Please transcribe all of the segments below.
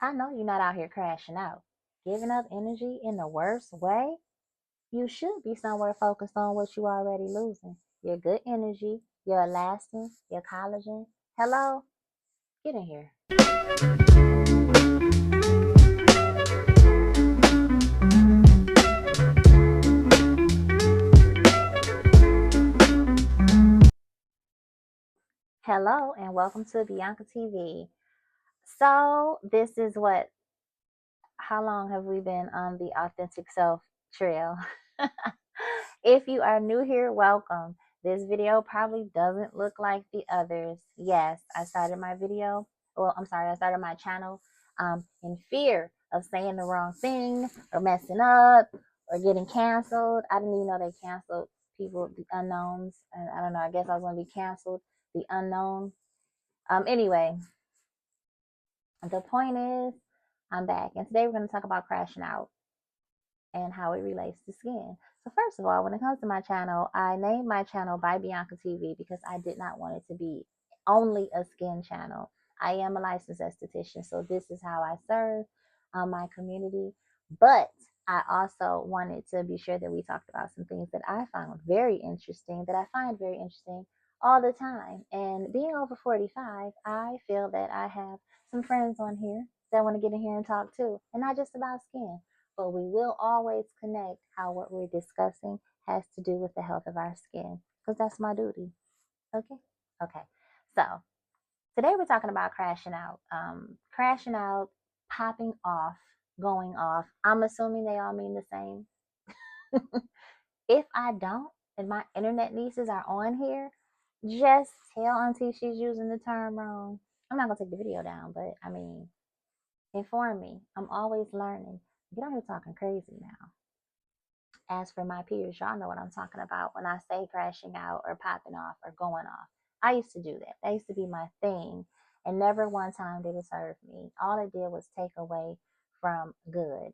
I know you're not out here crashing out, giving up energy in the worst way. You should be somewhere focused on what you already losing. Your good energy, your elastin, your collagen. Hello? Get in here. Hello and welcome to Bianca TV. So, this is what, how long have we been on the authentic self trail? If you are new here, welcome. This video probably doesn't look like the others. Yes, I started my video. Well, I'm sorry, I started my channel in fear of saying the wrong thing or messing up or getting canceled. I didn't even know they canceled people, the unknowns. And I don't know, I guess I was going to be canceled, the unknown. Anyway, the point is, I'm back. And today we're going to talk about crashing out and how it relates to skin. So first of all, when it comes to my channel, I named my channel by Bianca TV because I did not want it to be only a skin channel. I am a licensed esthetician, so this is how I serve my community. But I also wanted to be sure that we talked about some things that I found very interesting, that I find very interesting all the time. And being over 45, I feel that I have some friends on here that want to get in here and talk too, and not just about skin, but we will always connect how what we're discussing has to do with the health of our skin, because that's my duty. Okay? Okay. So today we're talking about crashing out. Crashing out, popping off, going off. I'm assuming they all mean the same. If I don't, and my internet nieces are on here, just tell Auntie she's using the term wrong. I'm not gonna take the video down, but I mean, inform me. I'm always learning. Get on here talking crazy now. As for my peers, y'all know what I'm talking about when I say crashing out or popping off or going off. I used to do that. That used to be my thing. And never one time did it serve me. All it did was take away from good.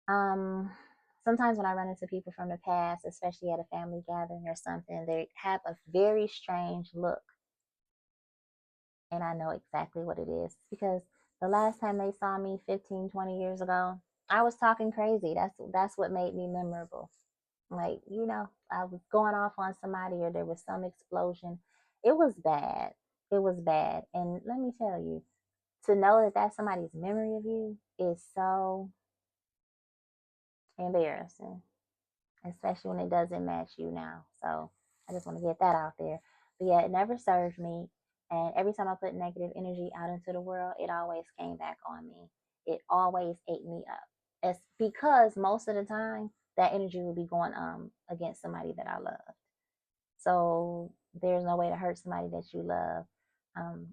Um, Sometimes when I run into people from the past, especially at a family gathering or something, they have a very strange look. And I know exactly what it is because the last time they saw me 15, 20 years ago, I was talking crazy. That's what made me memorable. Like, I was going off on somebody or there was some explosion. It was bad. It was bad. And let me tell you, to know that that's somebody's memory of you is so embarrassing, especially when it doesn't match you now. So I just want to get that out there. But yeah, it never served me. And every time I put negative energy out into the world, it always came back on me. It always ate me up. It's because most of the time that energy will be going against somebody that I love. So there's no way to hurt somebody that you love,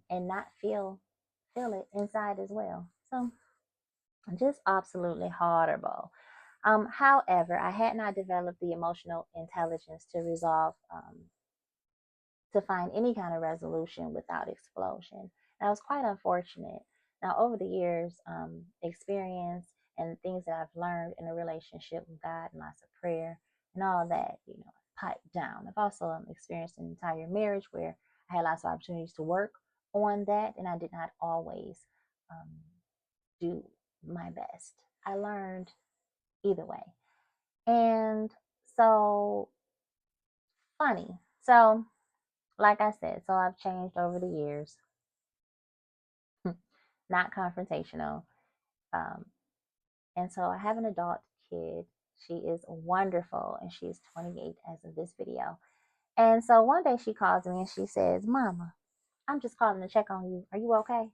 and not feel it inside as well. So just absolutely horrible. However, I had not developed the emotional intelligence to resolve, to find any kind of resolution without explosion. That was quite unfortunate. Now, over the years, experience and things that I've learned in a relationship with God and lots of prayer and all that, piped down. I've also experienced an entire marriage where I had lots of opportunities to work on that, and I did not always um, do my best. I learned either way. And so, funny. So, like I said, so I've changed over the years, not confrontational. Um, and so I have an adult kid. She is wonderful and she is 28 as of this video. And so one day she calls me and she says, "Mama, I'm just calling to check on you. Are you okay?"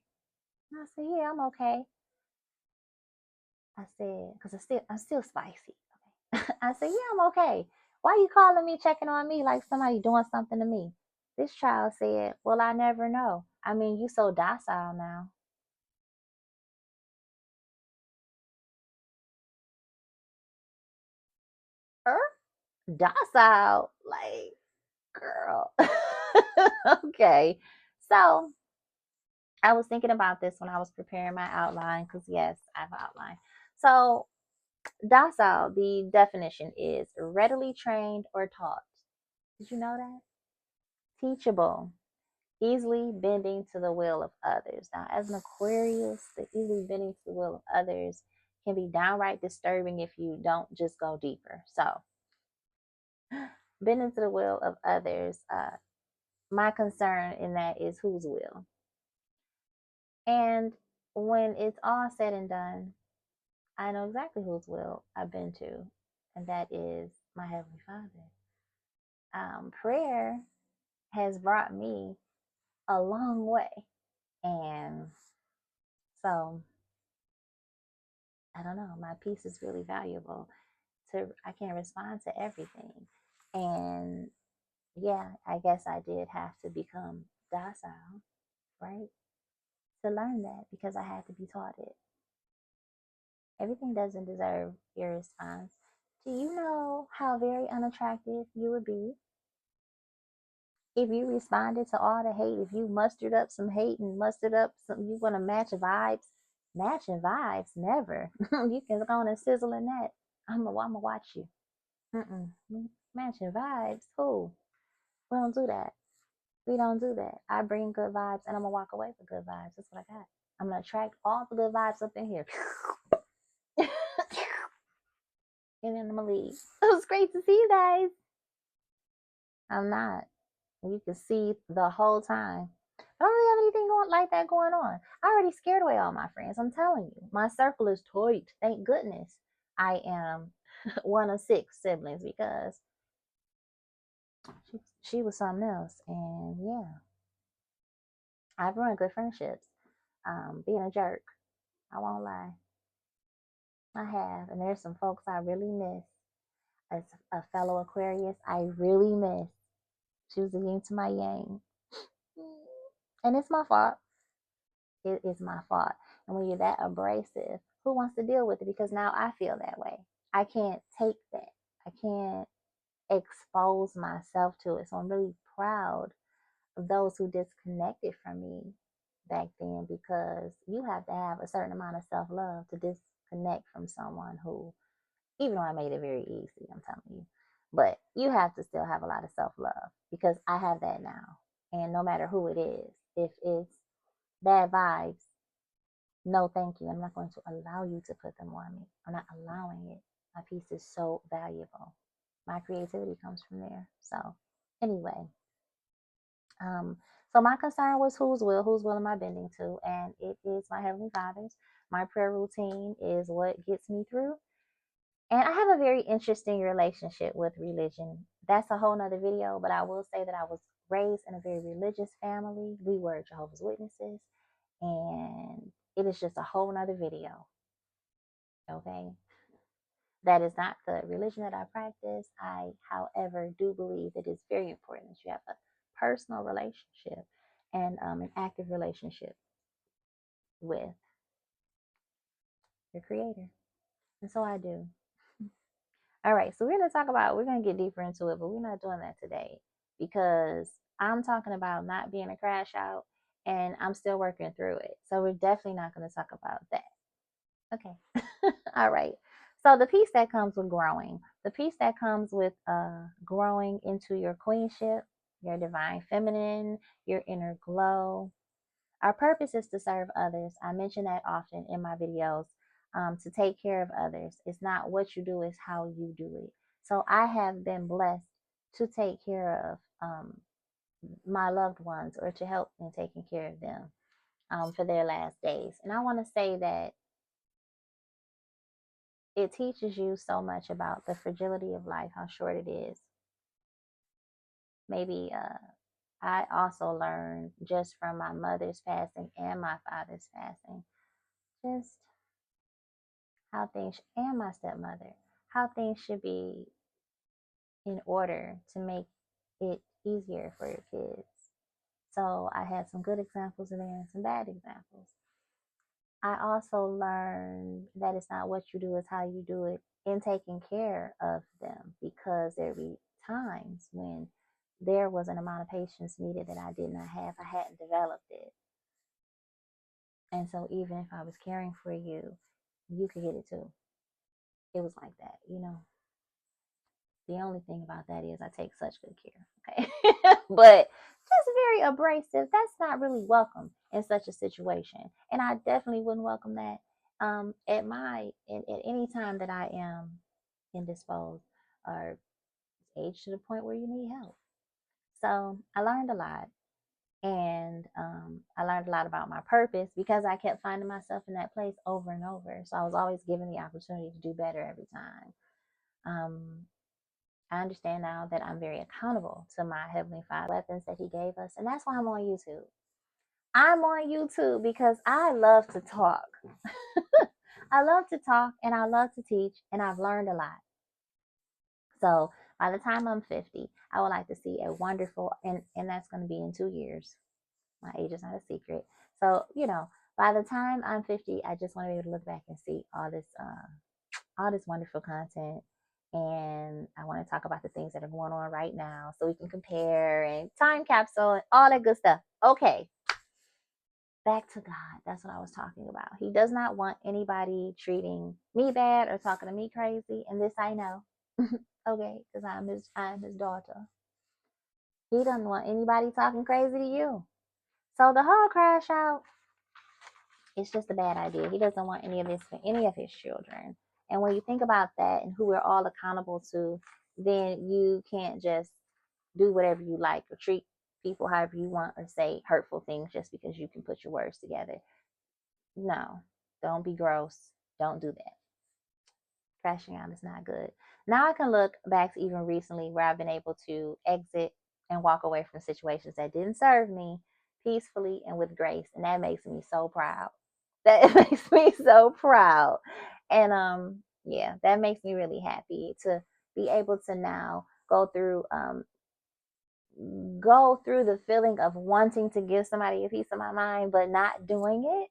And I said, "Yeah, I'm okay." I said, because I'm still spicy. Okay. I said, "Yeah, I'm okay. Why are you calling me, checking on me like somebody doing something to me?" This child said, "Well, I never know. I mean, you so docile now." Er, docile, like, girl. Okay. So I was thinking about this when I was preparing my outline, because yes, I've outlined. So docile, the definition is readily trained or taught. Did you know that? Teachable, easily bending to the will of others. Now, as an Aquarius, the easily bending to the will of others can be downright disturbing if you don't just go deeper. So, bending to the will of others, my concern in that is whose will. And when it's all said and done, I know exactly whose will I've been to, and that is my Heavenly Father. Prayer has brought me a long way. And so, I don't know, my peace is really valuable. I can't respond to everything. And yeah, I guess I did have to become docile, right? To learn that because I had to be taught it. Everything doesn't deserve your response. Do you know how very unattractive you would be if you responded to all the hate? If you mustered up some hate and mustered up some, you want to match vibes? Matching vibes, never. You can go on and sizzle in that. I'm gonna watch you. Mm-mm. Matching vibes, who? We don't do that. We don't do that. I bring good vibes and I'm gonna walk away with good vibes. That's what I got. I'm gonna attract all the good vibes up in here. And then I'm gonna leave. It was great to see you guys. I'm not. You can see the whole time. I don't really have anything like that going on. I already scared away all my friends. I'm telling you. My circle is tight. Thank goodness. I am one of 6 siblings because she was something else. And yeah, I've ruined good friendships. Being a jerk. I won't lie. I have. And there's some folks I really miss. As a fellow Aquarius, I really miss. She was the yin to my yang. And it's my fault. It is my fault. And when you're that abrasive, who wants to deal with it? Because now I feel that way. I can't take that. I can't expose myself to it. So I'm really proud of those who disconnected from me back then, because you have to have a certain amount of self-love to disconnect from someone who, even though I made it very easy, I'm telling you, but you have to still have a lot of self-love, because I have that now. And no matter who it is, if it's bad vibes, no thank you. I'm not going to allow you to put them on me. I'm not allowing it. My peace is so valuable. My creativity comes from there. So anyway, so my concern was whose will am I bending to? And it is my Heavenly Father's. My prayer routine is what gets me through. And I have a very interesting relationship with religion. That's a whole nother video, but I will say that I was raised in a very religious family. We were Jehovah's Witnesses, and it is just a whole nother video. Okay. That is not the religion that I practice. I, however, do believe that it's very important that you have a personal relationship and an active relationship with your creator. And so I do. All right, so we're going to get deeper into it, but we're not doing that today because I'm talking about not being a crash out and I'm still working through it. So we're definitely not going to talk about that. Okay. All right. So the peace that comes with growing, the peace that comes with growing into your queenship, your divine feminine, your inner glow. Our purpose is to serve others. I mention that often in my videos. To take care of others. It's not what you do, it's how you do it. So I have been blessed to take care of my loved ones, or to help in taking care of them for their last days. And I want to say that it teaches you so much about the fragility of life, how short it is. Maybe I also learned just from my mother's passing and my father's passing, just how things, and my stepmother, how things should be in order to make it easier for your kids. So I had some good examples in there and some bad examples. I also learned that it's not what you do, it's how you do it in taking care of them, because there be times when there was an amount of patience needed that I did not have. I hadn't developed it. And so even if I was caring for you, you could get it too. It was like that, you know. The only thing about that is I take such good care. Okay. But That's very abrasive. That's not really welcome in such a situation. And I definitely wouldn't welcome that at any time that I am indisposed or age to the point where you need help. So I learned a lot. And I learned a lot about my purpose because I kept finding myself in that place over and over. So I was always given the opportunity to do better every time. Um, I understand now that I'm very accountable to my Heavenly Father, weapons that He gave us. And that's why I'm on YouTube. I'm on YouTube because I love to talk. I love to talk and I love to teach, and I've learned a lot. So by the time I'm 50, I would like to see a wonderful, and that's going to be in 2 years. My age is not a secret. So, by the time I'm 50, I just want to be able to look back and see all this wonderful content. And I want to talk about the things that are going on right now so we can compare and time capsule and all that good stuff. Okay. Back to God. That's what I was talking about. He does not want anybody treating me bad or talking to me crazy. And this I know. Okay, because I'm his daughter. He doesn't want anybody talking crazy to you. So the whole crash out, it's just a bad idea. He doesn't want any of this for any of his children. And when you think about that and who we're all accountable to, then you can't just do whatever you like or treat people however you want or say hurtful things just because you can put your words together. No, don't be gross. Don't do that. Crashing out is not good. Now I can look back to even recently where I've been able to exit and walk away from situations that didn't serve me peacefully and with grace. And that makes me so proud. That makes me so proud. And yeah, that makes me really happy to be able to now go through the feeling of wanting to give somebody a piece of my mind but not doing it.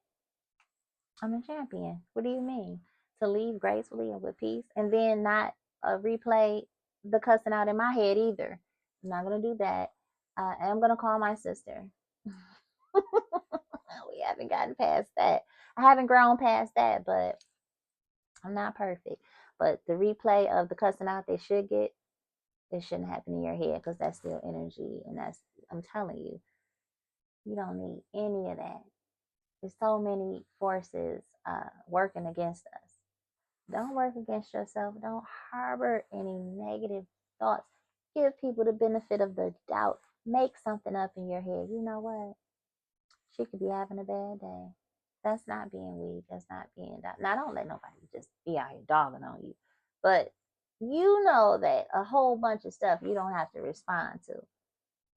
I'm a champion. What do you mean? To leave gracefully and with peace and then not replay the cussing out in my head either. I'm not going to do that. I'm going to call my sister. We haven't gotten past that. I haven't grown past that, but I'm not perfect. But the replay of the cussing out they should get, it shouldn't happen in your head because that's still energy. And I'm telling you, you don't need any of that. There's so many forces working against us. Don't work against yourself. Don't harbor any negative thoughts. Give people the benefit of the doubt. Make something up in your head. You know what? She could be having a bad day. That's not being weak. That's not being that. Now, don't let nobody just be out here dogging on you. But you know that a whole bunch of stuff you don't have to respond to.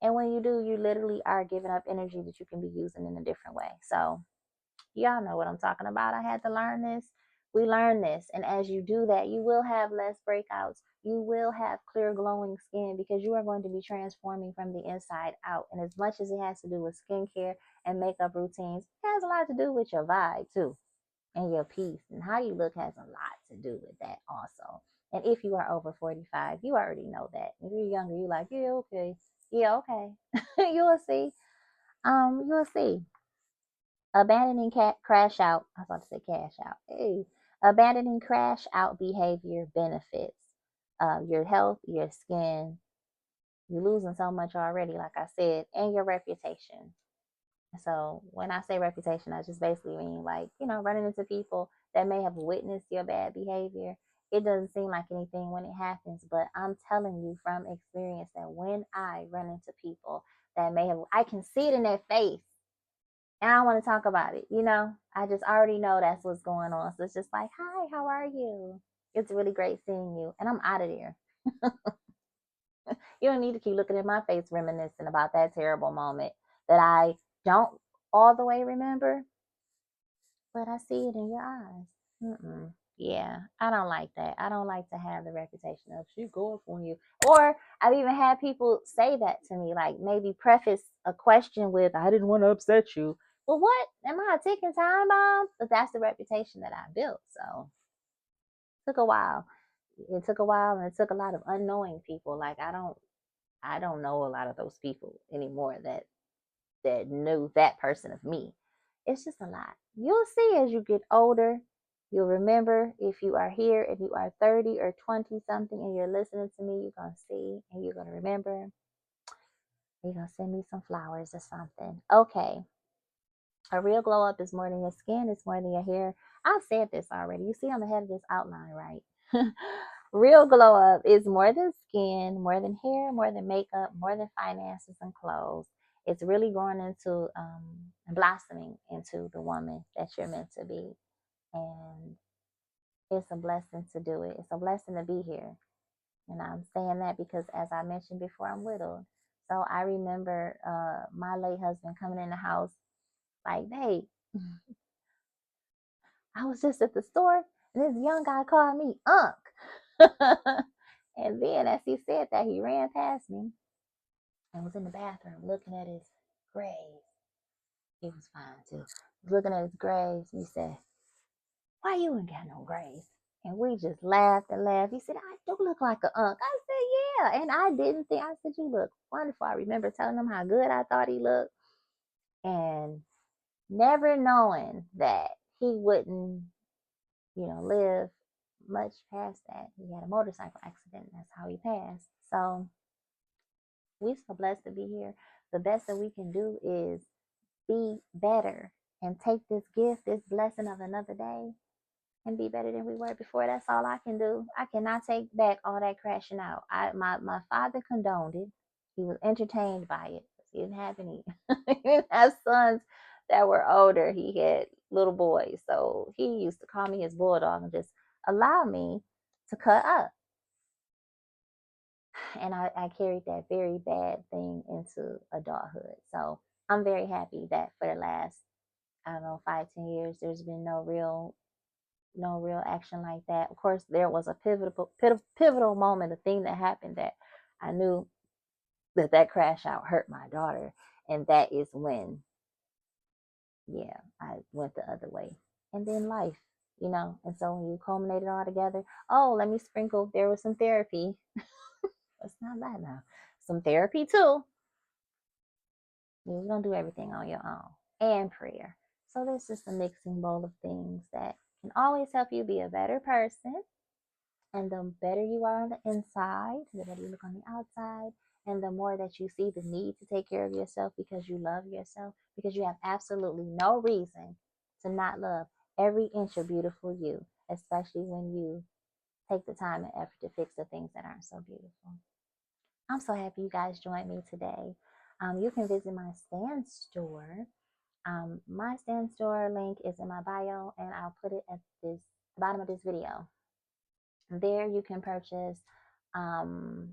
And when you do, you literally are giving up energy that you can be using in a different way. So y'all know what I'm talking about. I had to learn this. We learn this. And as you do that, you will have less breakouts. You will have clear, glowing skin because you are going to be transforming from the inside out. And as much as it has to do with skincare and makeup routines, it has a lot to do with your vibe too and your peace. And how you look has a lot to do with that also. And if you are over 45, you already know that. If you're younger, you're like, yeah, okay. Yeah, okay. You'll see. You'll see. Abandoning crash out. I was about to say cash out. Hey, abandoning crash out behavior benefits your health, your skin. You're losing so much already, like I said, and your reputation. So when I say reputation, I just basically mean like, running into people that may have witnessed your bad behavior. It doesn't seem like anything when it happens, but I'm telling you from experience that when I run into people that I can see it in their face and I don't want to talk about it. I just already know that's what's going on. So it's just like, hi, how are you? It's really great seeing you. And I'm out of there. You don't need to keep looking at my face reminiscing about that terrible moment that I don't all the way remember, but I see it in your eyes. Yeah, I don't like that. I don't like to have the reputation of she going for you. Or I've even had people say that to me, like maybe preface a question with, I didn't want to upset you. Well, what? Am I a ticking time bomb? But that's the reputation that I built. So it took a while. It took a while and it took a lot of unknowing people. Like I don't know a lot of those people anymore that knew that person of me. It's just a lot. You'll see as you get older. You'll remember if you are here, if you are 30 or 20 something and you're listening to me, you're going to see and you're going to remember You gonna send me some flowers or something. Okay. A real glow up is more than your skin, it's more than your hair. I've said this already. You see, I'm ahead of this outline, right? Real glow up is more than skin, more than hair, more than makeup, more than finances and clothes. It's really growing into blossoming into the woman that you're meant to be. And it's a blessing to do it. It's a blessing to be here. And I'm saying that because, as I mentioned before, I'm widowed. So I remember my late husband coming in the house like, "Babe, I was just at the store and this young guy called me Unc." And then as he said that, he ran past me and was in the bathroom looking at his grays. He was fine too. Looking at his grays, and he said, "Why you ain't got no grays?" And we just laughed and laughed. He said, "I do look like an Unc." I said, "Yeah." And I didn't think, I said, "You look wonderful." I remember telling him how good I thought he looked, and never knowing that he wouldn't, live much past that. He had a motorcycle accident. That's how he passed. So we're so blessed to be here. The best that we can do is be better and take this gift, this blessing of another day, and be better than we were before. That's all I can do. I cannot take back all that crashing out. My father condoned it. He was entertained by it. He didn't have any. He didn't have sons that were older. He had little boys, so he used to call me his bulldog and just allow me to cut up. And I carried that very bad thing into adulthood. So I'm very happy that for the last, I don't know, 5, 10 years, there's been no real action like that. Of course, there was a pivotal moment, a thing that happened that I knew that crash out hurt my daughter, and that is when, yeah, I went the other way. And then life, and so when you culminate it all together, oh, let me sprinkle, there was some therapy. It's not that now. Some therapy too. You don't do everything on your own. And prayer. So there's just a mixing bowl of things that can always help you be a better person. And the better you are on the inside, the better you look on the outside, and the more that you see the need to take care of yourself because you love yourself, because you have absolutely no reason to not love every inch of beautiful you, especially when you take the time and effort to fix the things that aren't so beautiful. I'm so happy you guys joined me today. You can visit my Stand store. My Stand store link is in my bio, and I'll put it at the bottom of this video. There you can purchase um,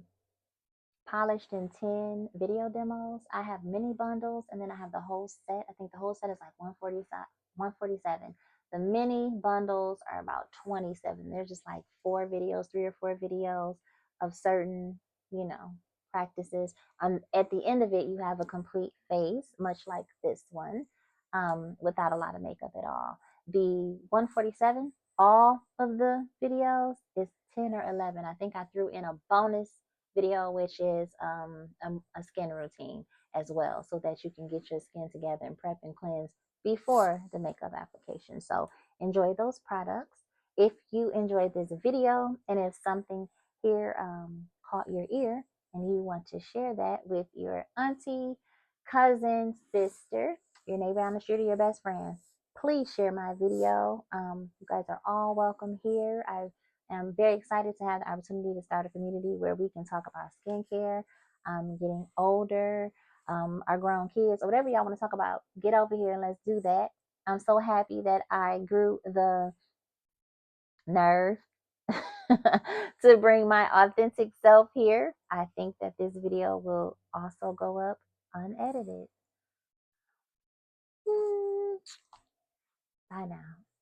polished in 10 video demos. I have mini bundles, and then I have the whole set. I think the whole set is like 147. The mini bundles are about 27. They're just like 3 or 4 videos of certain, you know, practices. At the end of it, you have a complete face, much like this one, without a lot of makeup at all. The 147, all of the videos is 10 or 11. I think I threw in a bonus video, which is a skin routine as well, so that you can get your skin together and prep and cleanse before the makeup application. So enjoy those products. If you enjoyed this video and if something here caught your ear and you want to share that with your auntie, cousin, sister, your neighbor on the street, or your best friend, please share my video. You guys are all welcome here. I'm very excited to have the opportunity to start a community where we can talk about skincare, getting older, our grown kids, or whatever y'all want to talk about. Get over here and let's do that. I'm so happy that I grew the nerve to bring my authentic self here. I think that this video will also go up unedited. Bye now.